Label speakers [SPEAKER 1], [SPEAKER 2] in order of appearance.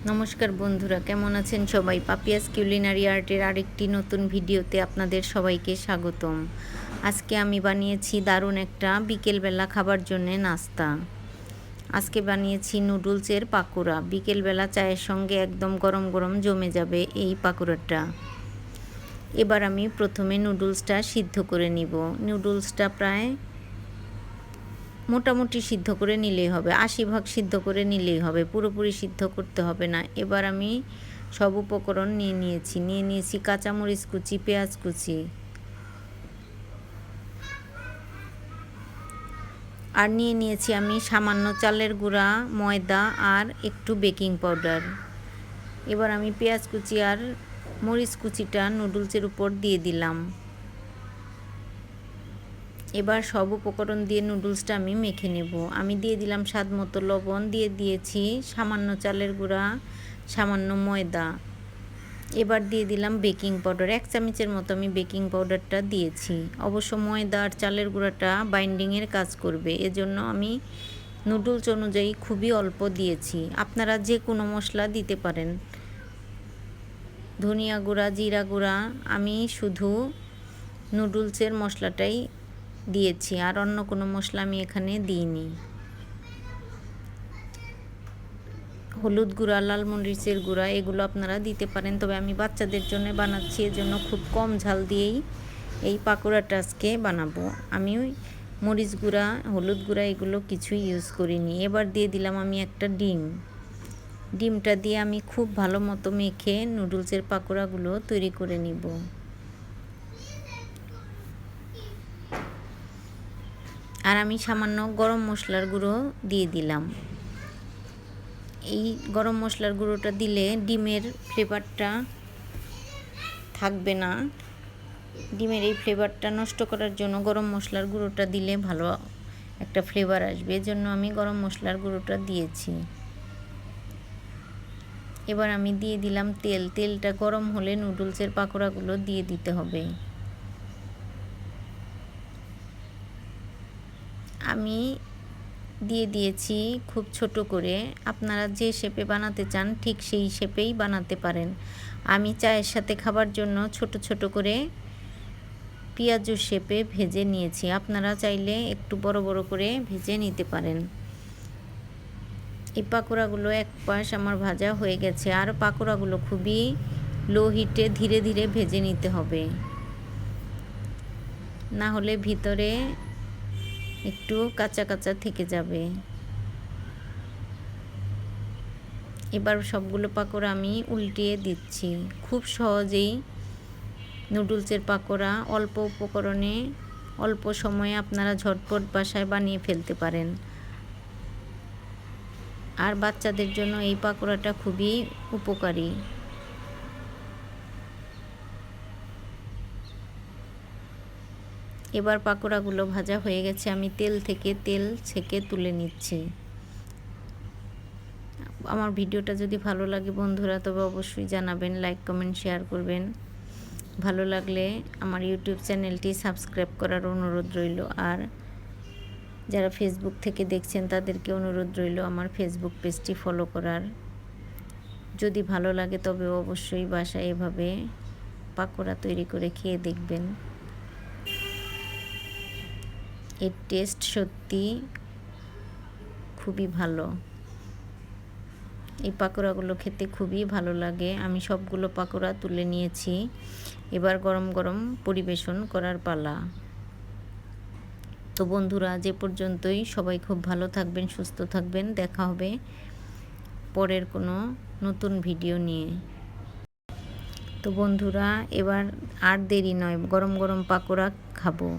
[SPEAKER 1] নমস্কার বন্ধুরা, কেমন আছেন সবাই? পাপিয়াস কিউলিনারি আর্টের আরেকটি নতুন ভিডিওতে আপনাদের সবাইকে স্বাগতম। আজকে আমি বানিয়েছি দারুণ একটা বিকেলবেলা খাবার জন্যে নাস্তা। আজকে বানিয়েছি নুডলসের পাকোড়া। বিকেলবেলা চায়ের সঙ্গে একদম গরম গরম জমে যাবে এই পাকোড়াটা। এবার আমি প্রথমে নুডলসটা সিদ্ধ করে নিব। নুডলসটা প্রায় মোটামুটি সিদ্ধ করে নিলেই হবে, 80% সিদ্ধ করে নিলেই হবে, পুরোপুরি সিদ্ধ করতে হবে না। এবার আমি সব উপকরণ নিয়ে নিয়েছি কাঁচামরিচ কুচি, পেঁয়াজ কুচি, আর নিয়েছি আমি সামান্য চালের গুঁড়া, ময়দা আর একটু বেকিং পাউডার। এবার আমি পেঁয়াজ কুচি আর মরিচ কুচিটা নুডলসের উপর দিয়ে দিলাম। এবার সব উপকরণ দিয়ে নুডলসটা আমি মেখে নেব। আমি দিয়ে দিলাম স্বাদ মতো লবণ, দিয়ে দিয়েছি সামান্য চালের গুঁড়া, সামান্য ময়দা। এবার দিয়ে দিলাম বেকিং পাউডার, 1 চামচের মতো আমি বেকিং পাউডারটা দিয়েছি। অবশ্য ময়দা আর চালের গুঁড়াটা বাইন্ডিংয়ের কাজ করবে, এজন্য আমি নুডলস অনুযায়ী খুবই অল্প দিয়েছি। আপনারা যে কোনো মশলা দিতে পারেন, ধনিয়া গুঁড়া, জিরা গুঁড়া। আমি শুধু নুডলসের মশলাটাই দিয়েছি, আর অন্য কোনো মশলা আমি এখানে দিইনি। হলুদ গুঁড়া, লাল মরিচের গুঁড়া এগুলো আপনারা দিতে পারেন, তবে আমি বাচ্চাদের জন্য বানাচ্ছি, এজন্য খুব কম ঝাল দিয়েই এই পাকোড়াটা আজকে বানাবো। আমি মরিচ গুঁড়া, হলুদ গুঁড়া এগুলো কিছুই ইউজ করিনি। এবার দিয়ে দিলাম আমি একটা ডিমটা দিয়ে আমি খুব ভালো মতো মেখে নুডলসের পাকোড়াগুলো তৈরি করে নিব। আর আমি সামান্য গরম মশলার গুঁড়ো দিয়ে দিলাম। এই গরম মশলার গুঁড়োটা দিলে ডিমের ফ্লেভারটা থাকবে না। ডিমের এই ফ্লেভারটা নষ্ট করার জন্য গরম মশলার গুঁড়োটা দিলে ভালো একটা ফ্লেভার আসবে, এজন্য আমি গরম মশলার গুঁড়োটা দিয়েছি। এবার আমি দিয়ে দিলাম তেলটা গরম হলে নুডলসের পাকোড়াগুলো দিয়ে দিতে হবে। আমি দিয়ে দিয়েছি খুব ছোট করে। আপনারা যে শেপে বানাতে চান ঠিক সেই শেপেই বানাতে পারেন। আমি চায়ের সাথে খাবার জন্য ছোট ছোট করে পেঁয়াজু শেপে ভেজে নিয়েছি। আপনারা চাইলে একটু বড় বড় করে ভেজে নিতে পারেন। এই পাকোড়াগুলো এক পাশ আমার ভাজা হয়ে গেছে, আর পাকোড়াগুলো খুবই লো হিটে ধীরে ধীরে ভেজে নিতে হবে, না হলে ভিতরে একটু কাঁচা কাঁচা থেকে যাবে। এবার সবগুলো পাকোড়া আমি উল্টিয়ে দিচ্ছি। খুব সহজেই নুডলসের পাকোড়া অল্প উপকরণে অল্প সময়ে আপনারা ঝটপট বাসায় বানিয়ে ফেলতে পারেন। আর বাচ্চাদের জন্য এই পাকোড়াটা খুবই উপকারী। এবার পাকোড়াগুলো ভাজা হয়ে গেছে, আমি তেল ছেঁকে তুলে নিচ্ছি। আমার ভিডিওটা যদি ভালো লাগে বন্ধুরা, তবে অবশ্যই জানাবেন, লাইক কমেন্ট শেয়ার করবেন। ভালো লাগলে আমার ইউটিউব চ্যানেলটি সাবস্ক্রাইব করার অনুরোধ রইল। আর যারা ফেসবুক থেকে দেখছেন তাদেরকে অনুরোধ রইল আমার ফেসবুক পেজটি ফলো করার। যদি ভালো লাগে তবে অবশ্যই বাসায় এভাবে পাকোড়া তৈরি করে খেয়ে দেখবেন। এর টেস্ট সত্যি খুবই ভালো। এই পাকোড়াগুলো খেতে খুবই ভালো লাগে। আমি সবগুলো পাকোড়া তুলে নিয়েছি। এবার গরম গরম পরিবেশন করার পালা। তো বন্ধুরা, যে পর্যন্তই। সবাই খুব ভালো থাকবেন, সুস্থ থাকবেন। দেখা হবে পরের কোনো নতুন ভিডিও নিয়ে। তো বন্ধুরা, এবার আর দেরি নয়, গরম গরম পাকোড়া খাবো।